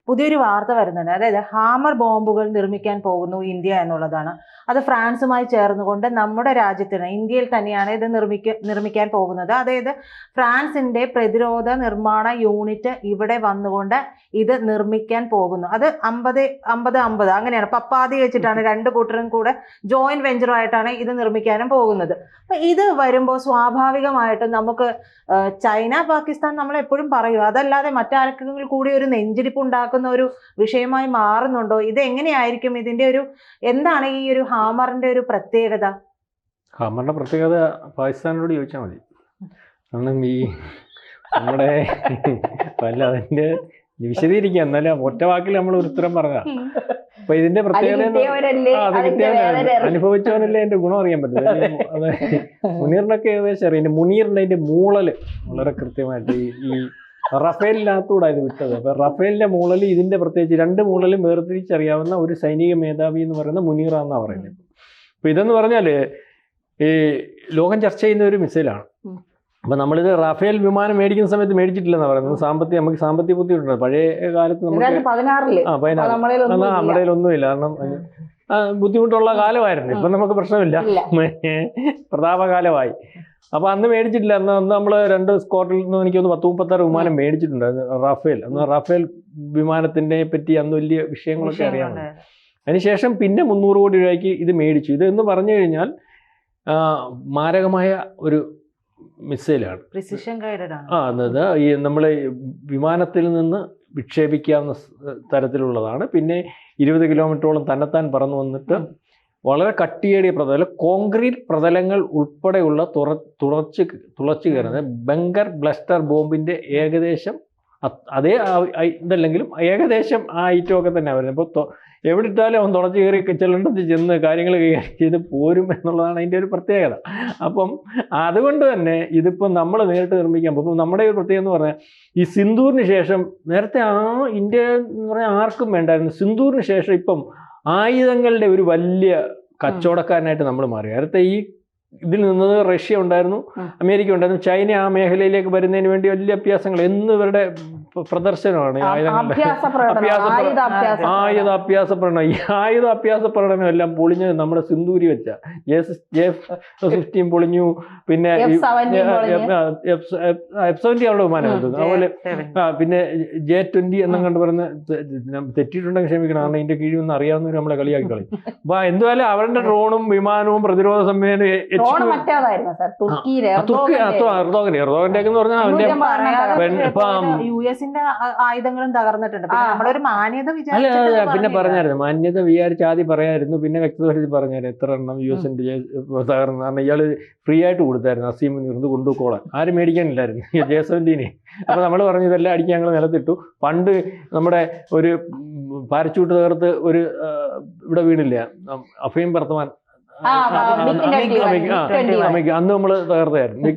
പുതിയൊരു വാർത്ത വരുന്നുണ്ട്. അതായത് ഹാമർ ബോംബുകൾ നിർമ്മിക്കാൻ പോകുന്നു ഇന്ത്യ എന്നുള്ളതാണ്. അത് ഫ്രാൻസുമായി ചേർന്നുകൊണ്ട് നമ്മുടെ രാജ്യത്തിന്, ഇന്ത്യയിൽ തന്നെയാണ് ഇത് നിർമ്മിക്കാൻ പോകുന്നത്. അതായത് ഫ്രാൻസിന്റെ പ്രതിരോധ നിർമ്മാണ യൂണിറ്റ് ഇവിടെ വന്നുകൊണ്ട് ഇത് നിർമ്മിക്കാൻ പോകുന്നു. അത് 50-50 അങ്ങനെയാണ്, പപ്പാതി വെച്ചിട്ടാണ് രണ്ട് കൂട്ടരും കൂടെ ജോയിന്റ് വെഞ്ചറുമായിട്ടാണ് ഇത് നിർമ്മിക്കാനും പോകുന്നത്. അപ്പൊ ഇത് വരുമ്പോൾ സ്വാഭാവികമായിട്ടും നമുക്ക് ചൈന പാകിസ്ഥാൻ നമ്മൾ എപ്പോഴും പറയും, അതല്ലാതെ മറ്റാർക്കെങ്കിലും കൂടി ഒരു നെഞ്ചിടിപ്പ് ഉണ്ടാക്കുന്ന ഒരു വിഷയമായി മാറുന്നുണ്ടോ? ഇത് എങ്ങനെയായിരിക്കും? ഇതിന്റെ ഒരു എന്താണ് ഈ ഒരു ഹാമറിന്റെ ഒരു പ്രത്യേകത? ഹാമറിന്റെ പ്രത്യേകത പാകിസ്ഥാനോട് ചോദിച്ചാൽ മതി. കാരണം ഈ നമ്മുടെ വല്ല അതിന്റെ വിശദീകരിക്കുക, എന്നാലും ഒറ്റ വാക്കിൽ നമ്മൾ ഒരു ഉത്തരം പറഞ്ഞ. അപ്പൊ ഇതിന്റെ പ്രത്യേകത അനുഭവിച്ചവനല്ലേ അതിന്റെ ഗുണം അറിയാൻ പറ്റും. അത് മുനീറിനൊക്കെ ഏകദേശം അറിയാം. മുനീറിന്റെ അതിന്റെ മൂളല് വളരെ കൃത്യമായിട്ട് ഈ റഫേലിനകത്തൂടെ ഇത് വിട്ടത്. അപ്പൊ റഫേലിന്റെ മൂളൽ ഇതിന്റെ പ്രത്യേകിച്ച് രണ്ട് മൂളലും വേർതിരിച്ചറിയാവുന്ന ഒരു സൈനിക മേധാവി എന്ന് പറയുന്ന മുനീറാന്നാ പറയുന്നത്. അപ്പൊ ഇതെന്ന് പറഞ്ഞാല് ഈ ലോകം ചർച്ച ചെയ്യുന്ന ഒരു മിസൈലാണ്. അപ്പൊ നമ്മളിത് റാഫേൽ വിമാനം മേടിക്കുന്ന സമയത്ത് മേടിച്ചിട്ടില്ലെന്നാണ് പറയുന്നത്. നമുക്ക് സാമ്പത്തിക ബുദ്ധിമുട്ടുണ്ട്. പഴയ കാലത്ത് നമുക്ക് നമ്മുടെ ഒന്നുമില്ല, കാരണം ബുദ്ധിമുട്ടുള്ള കാലമായിരുന്നു. ഇപ്പൊ നമുക്ക് പ്രശ്നമില്ല, പ്രതാപകാലമായി. അപ്പൊ അന്ന് മേടിച്ചിട്ടില്ല. അന്ന് നമ്മൾ 2 സ്ക്വാഡിൽ നിന്ന് എനിക്കൊന്ന് 10-36 വിമാനം മേടിച്ചിട്ടുണ്ട് റാഫേൽ. അന്ന് റാഫേൽ വിമാനത്തിനെ പറ്റി അന്ന് വലിയ വിഷയങ്ങളൊക്കെ അറിയാവുന്നത്. അതിനുശേഷം പിന്നെ 300 കോടി രൂപയ്ക്ക് ഇത് മേടിച്ചു. ഇത് എന്ന് പറഞ്ഞു കഴിഞ്ഞാൽ മാരകമായ ഒരു മിസൈലാണ്. അതായത് ഈ നമ്മൾ വിമാനത്തിൽ നിന്ന് വിക്ഷേപിക്കാവുന്ന തരത്തിലുള്ളതാണ്. പിന്നെ 20 കിലോമീറ്ററോളം തന്നെത്താൻ പറന്നു വന്നിട്ട് വളരെ കട്ടിയേറിയ പ്രതലം, കോൺക്രീറ്റ് പ്രതലങ്ങൾ ഉൾപ്പെടെയുള്ള തുളച്ചു കയറുന്നത് ബങ്കർ ബ്ലസ്റ്റർ ബോംബിന്റെ ഏകദേശം അതേ ഇതല്ലെങ്കിലും ഏകദേശം ആ ഐറ്റമൊക്കെ തന്നെ വരുന്നത്. ഇപ്പോൾ എവിടെ ഇട്ടാലും അവൻ തുളച്ച് കയറി ചെല്ലേണ്ടത് ചെന്ന് കാര്യങ്ങൾ കൈകാര്യം ചെയ്ത് പോരും എന്നുള്ളതാണ് അതിൻ്റെ ഒരു പ്രത്യേകത. അപ്പം അതുകൊണ്ട് തന്നെ ഇതിപ്പം നമ്മൾ നേരിട്ട് നിർമ്മിക്കാൻ പോകും. നമ്മുടെ ഒരു പ്രത്യേകത എന്ന് പറഞ്ഞാൽ ഈ സിന്ദൂറിന് ശേഷം, നേരത്തെ ഇന്ത്യ എന്ന് പറഞ്ഞാൽ ആർക്കും വേണ്ടായിരുന്നു. സിന്ദൂറിന് ശേഷം ഇപ്പം ആയുധങ്ങളുടെ ഒരു വലിയ കച്ചവടക്കാരനായിട്ട് നമ്മൾ മാറി. നേരത്തെ ഈ ഇതിൽ നിന്നത് റഷ്യ ഉണ്ടായിരുന്നു, അമേരിക്ക ഉണ്ടായിരുന്നു. ചൈന ആ മേഖലയിലേക്ക് വരുന്നതിന് വേണ്ടി വലിയ അഭ്യാസങ്ങൾ, എന്ന് ഇവരുടെ പ്രദർശനമാണ് ആയുധാഭ്യാസ പ്രകടനം. ഈ ആയുധാഭ്യാസ പ്രകടനം എല്ലാം പൊളിഞ്ഞത് നമ്മുടെ സിന്ദൂരി വെച്ച F-15 പൊളിഞ്ഞു. പിന്നെ F-70 അവളുടെ വിമാനം എത്തുന്നു. അതുപോലെ പിന്നെ J-20 എന്നും കണ്ട് പറഞ്ഞ് തെറ്റിയിട്ടുണ്ടെങ്കിൽ ക്ഷമിക്കണം, കാരണം ഇതിന്റെ കീഴിൽ നിന്ന് അറിയാവുന്നവർ നമ്മളെ കളിയാക്കി കളയും. അപ്പൊ എന്തായാലും അവരുടെ ഡ്രോണും വിമാനവും പ്രതിരോധ സംവിധാനം എർദോഗന്റെ എന്ന് പറഞ്ഞാൽ അവന്റെ ആയുധങ്ങളും തകർന്നിട്ടുണ്ട്. പിന്നെ പറഞ്ഞായിരുന്നു, മാന്യത വിചാരിച്ച് ആദ്യം പറയായിരുന്നു, പിന്നെ വ്യക്തത പറഞ്ഞായിരുന്നു എത്ര എണ്ണം US-ന്റെ തകർന്നു. കാരണം ഇയാള് ഫ്രീ ആയിട്ട് കൊടുത്തായിരുന്നു അസീം മുനീർ കൊണ്ടുപോകോളാൻ. ആരും മേടിക്കാനില്ലായിരുന്നു J-70. അപ്പൊ നമ്മൾ പറഞ്ഞു ഇതെല്ലാം അടിക്കാൻ ഞങ്ങൾ നിലത്തിട്ടു. പണ്ട് നമ്മുടെ ഒരു പാരച്ചൂട്ട് തകർത്ത് ഒരു ഇവിടെ വീണില്ല, അഫീം വർത്തമാൻ, അന്ന് നമ്മൾ തകർത്തായിരുന്നു.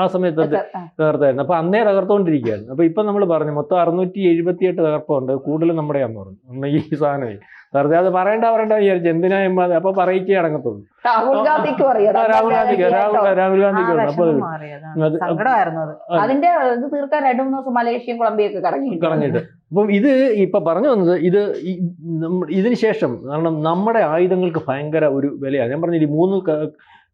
ആ സമയത്ത് തകർത്തായിരുന്നു. അപ്പൊ അന്നേ തകർത്തുകൊണ്ടിരിക്കുകയായിരുന്നു. അപ്പൊ ഇപ്പൊ നമ്മൾ പറഞ്ഞു മൊത്തം 678 തകർപ്പുണ്ട്, കൂടുതലും നമ്മുടെയാന്ന് പറഞ്ഞു ഈ സാധനമേ. വെറുതെ അത് പറയണ്ട വിചാരിച്ചു, എന്തിനാ എമ്മാതെ. അപ്പൊ പറയിച്ചേ അടങ്ങത്തുള്ളൂ. രാഹുൽ ഗാന്ധിക്ക് കളഞ്ഞിട്ട്. അപ്പം ഇത് ഇപ്പൊ പറഞ്ഞു വന്നത് ഇതിന് ശേഷം, കാരണം നമ്മുടെ ആയുധങ്ങൾക്ക് ഭയങ്കര ഒരു വിലയാണ്. ഞാൻ പറഞ്ഞില്ല 3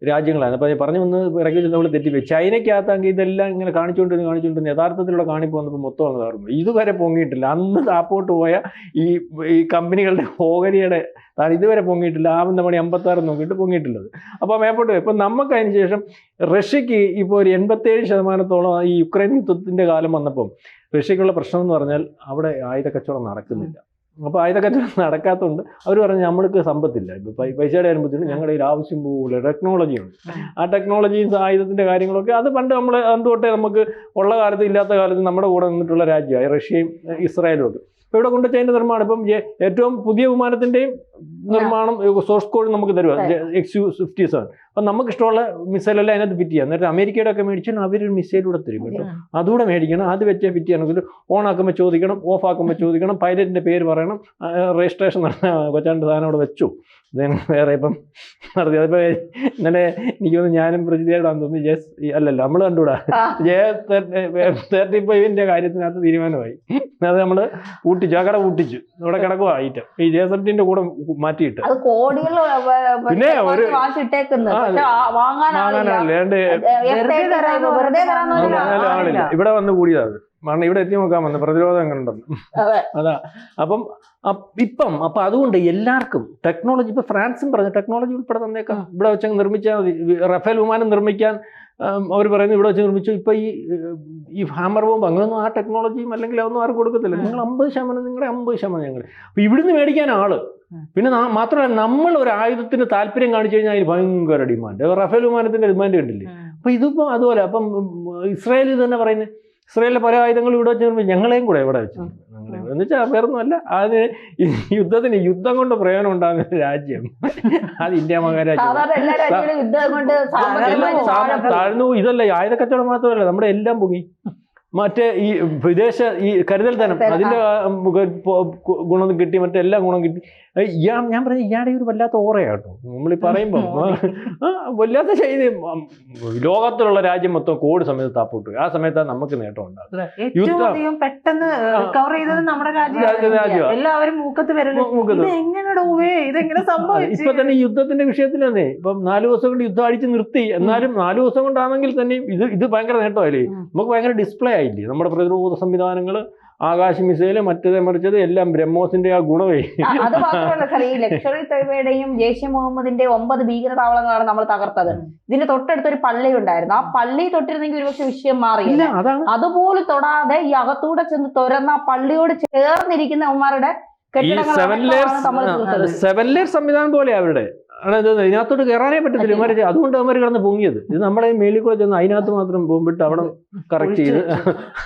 രാജ്യങ്ങളാണ്. അപ്പം പറഞ്ഞു വന്ന് ഇറക്കി നമ്മൾ തെറ്റിപ്പോയി. ചൈനയ്ക്കകത്താണെങ്കിൽ ഇതെല്ലാം ഇങ്ങനെ കാണിച്ചുകൊണ്ടിരുന്ന് യഥാർത്ഥത്തിലുള്ള കാണിപ്പ് വന്നപ്പോൾ മൊത്തം വന്ന് കയറുന്നു. ഇതുവരെ പൊങ്ങിയിട്ടില്ല. അന്ന് താപ്പോട്ട് പോയ ഈ കമ്പനികളുടെ ഓഹരിയുടെ ഇതുവരെ പൊങ്ങിയിട്ടില്ല. ആവുന്ന മണി 56 നോക്കിയിട്ട് പൊങ്ങിയിട്ടുള്ളത്. അപ്പോൾ മേപ്പോട്ട് പോയി. ഇപ്പം നമുക്ക് അതിന് ശേഷം റഷ്യക്ക് ഇപ്പോൾ ഒരു 87% ഈ യുക്രൈൻ യുദ്ധത്തിൻ്റെ കാലം വന്നപ്പം റഷ്യക്കുള്ള പ്രശ്നം എന്ന് പറഞ്ഞാൽ അവിടെ ആയുധ കച്ചവടം നടക്കുന്നില്ല. അപ്പോൾ ആയുധ കച്ചവടം നടക്കാത്തതുകൊണ്ട് അവർ പറഞ്ഞു നമ്മൾക്ക് സമ്പത്തില്ല, ഇപ്പോൾ പൈസയുടെ ആരംഭത്തിന് ഞങ്ങളുടെ കയ്യിൽ ആവശ്യം പോലെ ടെക്നോളജിയുണ്ട്. ആ ടെക്നോളജിയും ആയുധത്തിൻ്റെ കാര്യങ്ങളൊക്കെ അത് പണ്ട് നമ്മൾ എന്തുകൊണ്ടേ നമുക്ക് ഉള്ള കാലത്ത് ഇല്ലാത്ത കാലത്ത് നമ്മുടെ കൂടെ നിന്നിട്ടുള്ള രാജ്യമായി റഷ്യയും ഇസ്രായേലും ഒക്കെ. ഇപ്പോൾ ഇവിടെ കൊണ്ട് ചൈന നിർമ്മാണം, ഇപ്പം ഏറ്റവും പുതിയ വിമാനത്തിൻ്റെയും നിർമ്മാണം സോഴ്സ് കോഡ് നമുക്ക് തരുക XU-57. അപ്പം നമുക്ക് ഇഷ്ടമുള്ള മിസൈലെല്ലാം അതിനകത്ത് ഫിറ്റ് ചെയ്യാം. എന്നിട്ട് അമേരിക്കയുടെ ഒക്കെ മേടിച്ചാൽ അവരൊരു മിസൈലൂടെ തരും കേട്ടോ. അതുകൂടെ മേടിക്കണം, അത് വെച്ചാൽ ഫിറ്റ് ചെയ്യണമെങ്കിൽ ഓൺ ആക്കുമ്പോൾ ചോദിക്കണം, ഓഫ് ആക്കുമ്പോൾ ചോദിക്കണം, പൈലറ്റിൻ്റെ പേര് പറയണം, രജിസ്ട്രേഷൻ കൊച്ചാണ്ട് സാധനം അവിടെ വെച്ചു. വേറെ ഇപ്പം നടത്തി. അതിപ്പോൾ ഇന്നലെ എനിക്ക് തോന്നുന്നു ഞാനും പ്രജിതയോടാന്ന് തോന്നുന്നു അല്ലല്ലോ നമ്മൾ കണ്ടുകൂടാ J35 കാര്യത്തിനകത്ത് തീരുമാനമായി. അത് നമ്മൾ പൂട്ടിച്ചു, ആ കട പൂട്ടിച്ചു, ഇവിടെ കിടക്കുക ഐറ്റം ഈ J70 കൂടെ മാറ്റിയിട്ട്. പിന്നെ ഒരു വാങ്ങാനാണല്ലേ ആളില്ല, ഇവിടെ വന്ന് കൂടിയതാണ്. കാരണം ഇവിടെ എത്തി നോക്കാൻ വന്നു പ്രതിരോധം എങ്ങനെ ഉണ്ടെന്ന്. അതാ അപ്പം അപ്പം അതുകൊണ്ട് എല്ലാവർക്കും ടെക്നോളജി, ഇപ്പൊ ഫ്രാൻസും പറഞ്ഞു ടെക്നോളജി ഉൾപ്പെടെ തന്നേക്കാം, ഇവിടെ വെച്ച് നിർമ്മിച്ചാൽ മതി. റഫേൽ വിമാനം നിർമ്മിക്കാൻ അവർ പറയുന്നത് ഇവിടെ വെച്ച് നിർമ്മിച്ചു. ഇപ്പൊ ഈ ഹാമർ ബോംബ് അങ്ങനെയൊന്നും ആ ടെക്നോളജിയും അല്ലെങ്കിൽ അതൊന്നും ആരും കൊടുക്കത്തില്ല. നിങ്ങൾ 50%, നിങ്ങളുടെ 50% ഞങ്ങൾ. അപ്പൊ ഇവിടുന്ന് മേടിക്കാൻ ആള്. പിന്നെ മാത്രമല്ല നമ്മൾ ഒരു ആയുധത്തിന് താല്പര്യം കാണിച്ചു കഴിഞ്ഞാൽ അതിന് ഭയങ്കര ഡിമാൻഡ്. റഫേൽ വിമാനത്തിന്റെ ഡിമാൻഡ് കണ്ടില്ലേ. അപ്പൊ ഇതിപ്പോ അതുപോലെ. അപ്പം ഇസ്രായേലിൽ തന്നെ പറയുന്നത് ഇസ്രായേലിലെ പല ആയുധങ്ങളും ഇവിടെ വെച്ച് നിർമ്മിച്ചു, ഞങ്ങളെയും കൂടെ ഇവിടെ വെച്ചു. എന്ന് വെച്ചാൽ വേറൊന്നുമല്ല, അത് യുദ്ധം കൊണ്ട് പ്രയോജനം ഉണ്ടാകുന്ന രാജ്യം അത് ഇന്ത്യ മഹാരാജ്യം. താഴ്ന്നു. ഇതല്ല ആയുധ കച്ചവടം മാത്രമല്ല, നമ്മുടെ എല്ലാം പൊങ്ങി. മറ്റേ ഈ വിദേശ ഈ കരുതൽ ധനം അതിന്റെ ഗുണം കിട്ടി, മറ്റെല്ലാം ഗുണം കിട്ടി. ഞാൻ പറഞ്ഞ ഇയാടെ ഒരു വല്ലാത്ത ഓറയാട്ടോ നമ്മളീ പറയുമ്പോൾ. വല്ലാത്ത ചെയ്ത് ലോകത്തിലുള്ള രാജ്യം മൊത്തം കോവിഡ് സമയത്ത് താപ്പോട്ട്. ആ സമയത്താണ് നമുക്ക് നേട്ടം ഉണ്ടാകും. പെട്ടെന്ന് റിക്കവർ ചെയ്തത് നമ്മുടെ രാജ്യം. എല്ലാവരും ഇപ്പൊ തന്നെ യുദ്ധത്തിന്റെ വിഷയത്തിലല്ലേ. ഇപ്പം 4 ദിവസം കൊണ്ട് യുദ്ധം അടിച്ച് നിർത്തി. എന്നാലും 4 ദിവസം കൊണ്ടാണെങ്കിൽ തന്നെ ഇത് ഭയങ്കര നേട്ടമല്ലേ. നമുക്ക് ഭയങ്കര ഡിസ്പ്ലേ ആയില്ലേ നമ്മുടെ പ്രതിരോധ സംവിധാനങ്ങൾ, ആകാശ മിസൈല്, മറ്റേത് മറിച്ചത് എല്ലാം ബ്രഹ്മോസിന്റെ ആ ഗുണമേ. അത് മാത്രമല്ല സാർ, ഈ ലഷ്കർ ഇ തൊയ്ബയുടെയും ജെയ്ഷെ മുഹമ്മദിന്റെ 9 ഭീകര താവളങ്ങളാണ് നമ്മൾ തകർത്തത്. ഇതിന്റെ തൊട്ടടുത്തൊരു പള്ളി ഉണ്ടായിരുന്നു. ആ പള്ളി തൊട്ടിരുന്നെങ്കിൽ ഒരുപക്ഷെ വിഷയം മാറിയില്ല. അതുപോലെ തൊടാതെ ഈ അകത്തൂടെ ചെന്ന് തുറന്ന പള്ളിയോട് ചേർന്നിരിക്കുന്ന അവന്മാരുടെ കെട്ടിടങ്ങളാണ് 7 ലെയർ സംവിധാനം പോലെ അവരുടെ ഇതിനകത്തോട്ട് കയറാനേ പറ്റത്തില്ല ഇവര്. അതുകൊണ്ട് അവന്മാർ കിടന്ന് പൊങ്ങിയത്. ഇത് നമ്മളെ മേളിൽ കൂടെ ചെന്ന് അതിനകത്ത് മാത്രം ബോംബിട്ട് അവിടെ കറക്റ്റ് ചെയ്ത്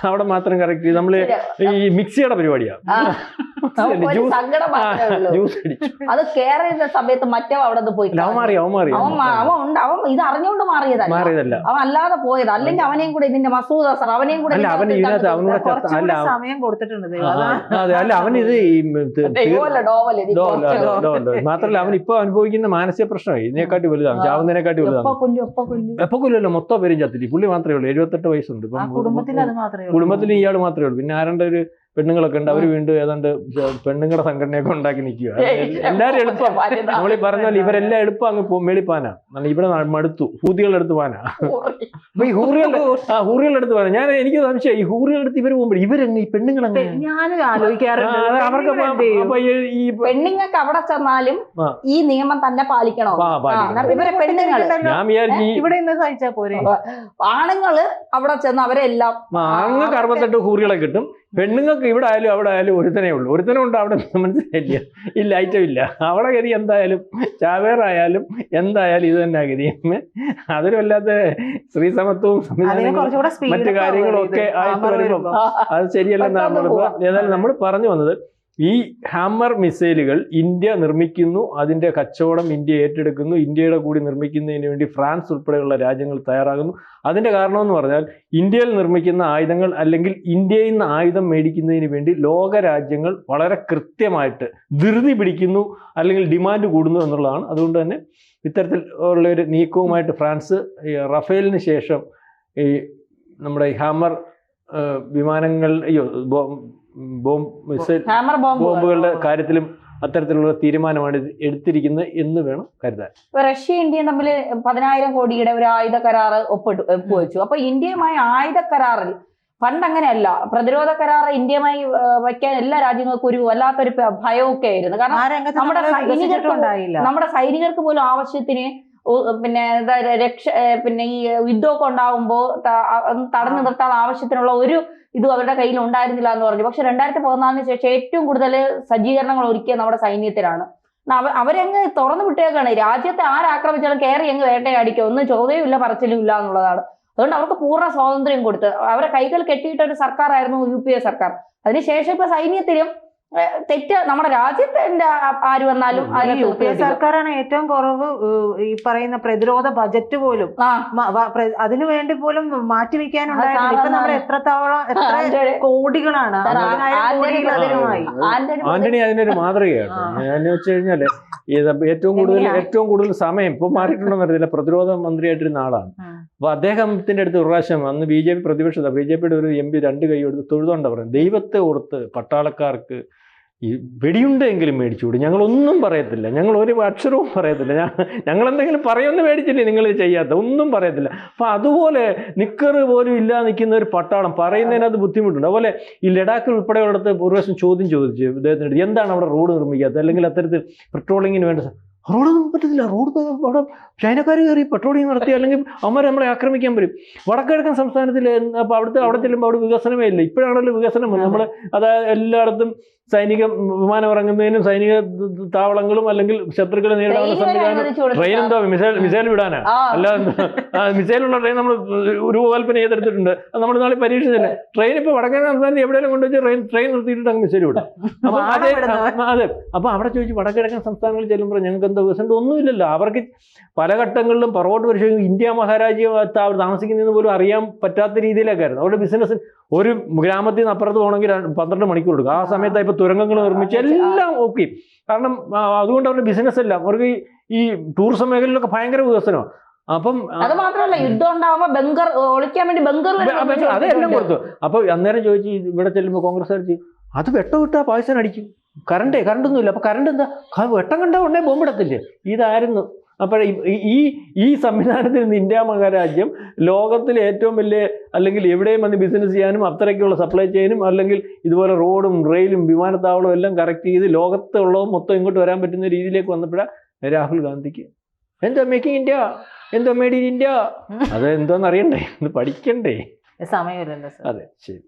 അവിടെ മാത്രം കറക്റ്റ് ചെയ്ത് നമ്മള് ഈ മിക്സിയുടെ പരിപാടിയാണ്. ജ്യൂസ് അടിച്ചു. അത് കയറുന്ന സമയത്ത് മറ്റോ അവിടെ പോയി അവൻ ഇത് അറിഞ്ഞുകൊണ്ട് മാറിയതല്ല, അവൻ അല്ലാതെ പോയത്. അല്ലെങ്കിൽ അവനെയും കൂടെ ഇതിന്റെ മസൂദ് അസർ അവനെയും കൂടെ സമയം കൊടുത്തിട്ടുണ്ട്. അല്ല അവനിത് മാത്രല്ല അവൻ ഇപ്പൊ അനുഭവിക്കുന്ന മാനസിക പ്രശ്നമായി ഇതിനെക്കാട്ടി വലുതാണ്, ചാവുന്നതിനെക്കാട്ടി വലുതാണ്. എപ്പോ കൊല്ലല്ലോ മൊത്തം പേരും ചത്തില്ല. പുള്ളി മാത്രമേ ഉള്ളൂ, 78 വയസ്സുണ്ട്. കുടുംബത്തിൽ ഇയാൾ മാത്രമേ ഉള്ളൂ. പിന്നെ ആരണ്ട ഒരു പെണ്ണുങ്ങളൊക്കെ ഉണ്ട്, അവർ വീണ്ടും ഏതാണ്ട് പെണ്ണുങ്ങളുടെ സംഘടനയൊക്കെ ഉണ്ടാക്കി നിൽക്കുക. എല്ലാവരും എളുപ്പം നമ്മളീ പറഞ്ഞ പോലെ ഇവരെല്ലാം എളുപ്പം അങ്ങ് മേളിപ്പാനാ. ഇവിടെ മടുത്തു ഹൂതികളുടെ അടുത്ത് പാനാ. അപ്പൊ ഈ ഹൂറികളുടെ അടുത്ത് പാനാ. എനിക്ക് സംശയം ഈ ഹൂറികളുടെ അടുത്ത് ഇവർ പോകുമ്പോൾ ഇവരെങ്ങനെ ഈ പെണ്ണുങ്ങളെങ്ങനെ അവർക്ക് ഈ പെണ്ണുങ്ങൾക്ക് അവിടെ ചെന്നാലും ഈ നിയമം തന്നെ പാലിക്കണോ? ഇവരെ പെണ്ണുങ്ങൾ ഞാൻ വിചാരിച്ചു ഇവിടെ സഹിച്ചാ പോരെ. ആണുങ്ങള് അവിടെ ചെന്ന് അവരെല്ലാം ആണുങ്ങൾക്ക് 68 ഹൂറികളെ കിട്ടും. പെണ്ണുങ്ങൾക്ക് ഇവിടെ ആയാലും അവിടെ ആയാലും ഒരുത്തനേ ഉള്ളൂ. ഒരുത്തനുണ്ട് അവിടെ മനസ്സിലായില്ല, ഇല്ല ഐറ്റം ഇല്ല. അവിടെ ഗതി എന്തായാലും ചാവേറായാലും എന്തായാലും ഇത് തന്നെ ഗതി. അതൊരു വല്ലാത്ത സ്ത്രീ സമത്വവും മറ്റു കാര്യങ്ങളും ഒക്കെ ആയിട്ട് വരുമ്പം അത് ശരിയല്ലെന്നാണ് ഏതായാലും നമ്മൾ പറഞ്ഞു വന്നത്. ഈ ഹാമർ മിസൈലുകൾ ഇന്ത്യ നിർമ്മിക്കുന്നു, അതിൻ്റെ കച്ചവടം ഇന്ത്യ ഏറ്റെടുക്കുന്നു. ഇന്ത്യയുടെ കൂടി നിർമ്മിക്കുന്നതിന് വേണ്ടി ഫ്രാൻസ് ഉൾപ്പെടെയുള്ള രാജ്യങ്ങൾ തയ്യാറാകുന്നു. അതിൻ്റെ കാരണമെന്ന് പറഞ്ഞാൽ ഇന്ത്യയിൽ നിർമ്മിക്കുന്ന ആയുധങ്ങൾ അല്ലെങ്കിൽ ഇന്ത്യയിൽ നിന്ന് ആയുധം മേടിക്കുന്നതിന് വേണ്ടി ലോക രാജ്യങ്ങൾ വളരെ കൃത്യമായിട്ട് ധൃതി പിടിക്കുന്നു അല്ലെങ്കിൽ ഡിമാൻഡ് കൂടുന്നു എന്നുള്ളതാണ്. അതുകൊണ്ട് തന്നെ ഇത്തരത്തിൽ ഉള്ളൊരു നീക്കവുമായിട്ട് ഫ്രാൻസ് ഈ റഫേലിന് ശേഷം ഈ നമ്മുടെ ഹാമർ വിമാനങ്ങൾ ബോംബുകളുടെ കാര്യത്തിലും അത്തരത്തിലുള്ള തീരുമാനമാണ് എടുത്തിരിക്കുന്നത് എന്ന് വേണം കരുതാൻ. റഷ്യ ഇന്ത്യയും തമ്മിൽ 10,000 കോടിയുടെ ഒരു ആയുധ കരാർ ഒപ്പുവെച്ചു. അപ്പൊ ഇന്ത്യയുമായി ആയുധ കരാറിൽ പണ്ട് അങ്ങനെയല്ല, പ്രതിരോധ കരാർ ഇന്ത്യയുമായി വയ്ക്കാൻ എല്ലാ രാജ്യങ്ങൾക്കും ഒരു വല്ലാത്തൊരു ഭയമൊക്കെ ആയിരുന്നു. കാരണം നമ്മുടെ സൈനികർക്ക് പോലും ആവശ്യത്തിന് പിന്നെ പിന്നെ ഈ യുദ്ധമൊക്കെ ഉണ്ടാകുമ്പോൾ തടഞ്ഞു നിർത്താൻ ആവശ്യത്തിനുള്ള ഒരു ഇതും അവരുടെ കയ്യിൽ ഉണ്ടായിരുന്നില്ല എന്ന് പറഞ്ഞു. പക്ഷെ 2014 ശേഷം ഏറ്റവും കൂടുതൽ സജ്ജീകരണങ്ങൾ ഒരുക്കിയ നമ്മുടെ സൈന്യത്തിലാണ്. അവരങ്ങ് തുറന്നു വിട്ടേക്കാണ്. രാജ്യത്തെ ആരാക്രമിച്ചാലും കയറി അങ്ങ് വേട്ടയാടിക്കുക, ഒന്നും ചോദ്യവും ഇല്ല പറച്ചിലും ഇല്ല എന്നുള്ളതാണ്. അതുകൊണ്ട് അവർക്ക് പൂർണ്ണ സ്വാതന്ത്ര്യം കൊടുത്ത് അവരെ കൈകൾ കെട്ടിയിട്ട ഒരു സർക്കാരായിരുന്നു UPA സർക്കാർ. അതിനുശേഷം ഇപ്പൊ സൈന്യത്തിലും തെറ്റ് നമ്മുടെ രാജ്യത്തിന്റെ ആര് വന്നാലും അതിനകത്ത് UPA സർക്കാരാണ് ഏറ്റവും കുറവ് ഈ പറയുന്ന പ്രതിരോധ ബജറ്റ് പോലും അതിനുവേണ്ടി പോലും മാറ്റിവെക്കാനുണ്ടായിട്ടുണ്ട്. ഇപ്പൊ നമ്മൾ എത്ര കോടികളാണ്, ആന്റണി അതിനൊരു മാതൃകയാണ്. എന്ന് വെച്ച് കഴിഞ്ഞാല് ഏറ്റവും കൂടുതൽ സമയം ഇപ്പൊ മാറിയിട്ടുണ്ടെന്ന് അറിയില്ല, പ്രതിരോധ മന്ത്രിയായിട്ടിരുന്ന ആളാണ്. അപ്പൊ അദ്ദേഹത്തിന്റെ അടുത്ത് ഒരു പ്രാവശ്യം അന്ന് BJP പ്രതിപക്ഷത BJPയുടെ ഒരു MP 2 കൈ എടുത്ത് തൊഴുതുകൊണ്ടാ പറയുന്നത്, ദൈവത്തെ ഓർത്ത് പട്ടാളക്കാർക്ക് ഈ വെടിയുണ്ടെങ്കിലും മേടിച്ചുകൂടി, ഞങ്ങളൊന്നും പറയത്തില്ല, ഞങ്ങൾ ഒരു അക്ഷരവും പറയത്തില്ല, ഞങ്ങൾ എന്തെങ്കിലും പറയുമെന്ന് മേടിച്ചില്ലേ നിങ്ങൾ ചെയ്യാത്ത ഒന്നും പറയത്തില്ല. അപ്പം അതുപോലെ നിക്കറ് പോലും ഇല്ലാതെ നിൽക്കുന്ന ഒരു പട്ടാളം പറയുന്നതിനകത്ത് ബുദ്ധിമുട്ടുണ്ട്. അതുപോലെ ഈ ലഡാക്കിൽ ഉൾപ്പെടെയുള്ളിടത്ത് ഒരു പ്രാവശ്യം ചോദിച്ചു ഇദ്ദേഹത്തിനടുത്ത്, എന്താണ് അവിടെ റോഡ് നിർമ്മിക്കാത്തത്, അല്ലെങ്കിൽ അത്തരത്തിൽ പെട്രോളിങ്ങിന് വേണ്ട റോഡൊന്നും പറ്റത്തില്ല, റോഡ് അവിടെ ചൈനക്കാർ കയറി പെട്രോളിങ് നടത്തി, അല്ലെങ്കിൽ അവന്മാർ നമ്മളെ ആക്രമിക്കാൻ വരും. വടക്കിഴക്കൻ സംസ്ഥാനത്തിൽ അപ്പോൾ അവിടെ ചെല്ലുമ്പോൾ അവിടെ വികസനമേ ഇല്ല. ഇപ്പോഴാണല്ലോ വികസനം. നമ്മൾ അതായത് എല്ലായിടത്തും സൈനിക വിമാനം ഇറങ്ങുന്നതിനും സൈനിക താവളങ്ങളും അല്ലെങ്കിൽ ശത്രുക്കളെ നേരിടാനുള്ള സംവിധാനം. ട്രെയിൻ എന്താ മിസൈൽ വിടാനാ? അല്ലാതെ മിസൈലുള്ള ട്രെയിൻ നമ്മൾ രൂപകൽപ്പന ചെയ്തെടുത്തിട്ടുണ്ട്. അത് നമ്മൾ നാളെ പരീക്ഷിച്ചില്ല. ട്രെയിൻ ഇപ്പോൾ വടക്കൻ സംസ്ഥാനത്ത് എവിടെയെങ്കിലും കൊണ്ടുവച്ച് ട്രെയിൻ നിർത്തിയിട്ട് അങ്ങ് മിസൈൽ വിടാം. അപ്പോൾ അതെ, അപ്പോൾ അവിടെ ചോദിച്ചു വടക്കിഴക്കൻ സംസ്ഥാനങ്ങളിൽ ചെല്ലുമ്പോൾ ഞങ്ങൾക്ക് എന്താ വികസനം ഒന്നുമില്ലല്ലോ. അവർക്ക് പല ഘട്ടങ്ങളിലും പുറകോട്ട് പരിശോധിക്കും, ഇന്ത്യ മഹാരാജ്യത്ത് അവർ താമസിക്കുന്നതെന്ന് പോലും അറിയാൻ പറ്റാത്ത രീതിയിലൊക്കെ ആയിരുന്നു അവരുടെ ബിസിനസ്. ഒരു ഗ്രാമത്തിൽ നിന്ന് അപ്പുറത്ത് പോകണമെങ്കിൽ 12 മണിക്കൂർ എടുക്കും. ആ സമയത്ത് ഇപ്പോൾ തുരങ്കങ്ങൾ നിർമ്മിച്ച് എല്ലാം ഓക്കെ. കാരണം അതുകൊണ്ട് അവരുടെ ബിസിനസ് എല്ലാം അവർക്ക് ഈ ടൂറിസം മേഖലയിലൊക്കെ ഭയങ്കര വികസനമാണ്. അപ്പം അത് മാത്രമല്ല, യുദ്ധം ഉണ്ടാകുമ്പോൾ ബങ്കർ ഒളിക്കാൻ വേണ്ടി അതെല്ലാം കൊടുത്തു. അപ്പോൾ അന്നേരം ചോദിച്ചു ഇവിടെ ചെല്ലുമ്പോൾ കോൺഗ്രസ്സുകാർ ചെയ്യും, അത് വെട്ടം വിട്ടാൽ പാകിസ്ഥാൻ അടിക്കും. കറണ്ടൊന്നുമില്ല. അപ്പോൾ കറണ്ട് എന്താ, വെട്ടം കണ്ടാൽ ഉടനെ ബോംബിടത്തില്ലേ? ഇതായിരുന്നു. അപ്പോൾ ഈ സംവിധാനത്തിൽ നിന്ന് ഇന്ത്യ മഹാരാജ്യം ലോകത്തിലെ ഏറ്റവും വലിയ, അല്ലെങ്കിൽ എവിടെയും വന്ന് ബിസിനസ് ചെയ്യാനും അത്രയ്ക്കുള്ള സപ്ലൈ ചെയിനും അല്ലെങ്കിൽ ഇതുപോലെ റോഡും റെയിലും വിമാനത്താവളവും എല്ലാം കറക്റ്റ് ചെയ്ത് ലോകത്തുള്ളത് മൊത്തം ഇങ്ങോട്ട് വരാൻ പറ്റുന്ന രീതിയിലേക്ക് വന്നപ്പോഴാണ് രാഹുൽ ഗാന്ധിക്ക് എന്തോ മേക്കിംഗ് ഇന്ത്യ, എന്തോ മേഡ് ഇൻ ഇന്ത്യ, അത് എന്തോന്ന് അറിയണ്ടേ, ഒന്ന് പഠിക്കണ്ടേ? സമയമില്ലല്ലോ. അതെ, ശരി.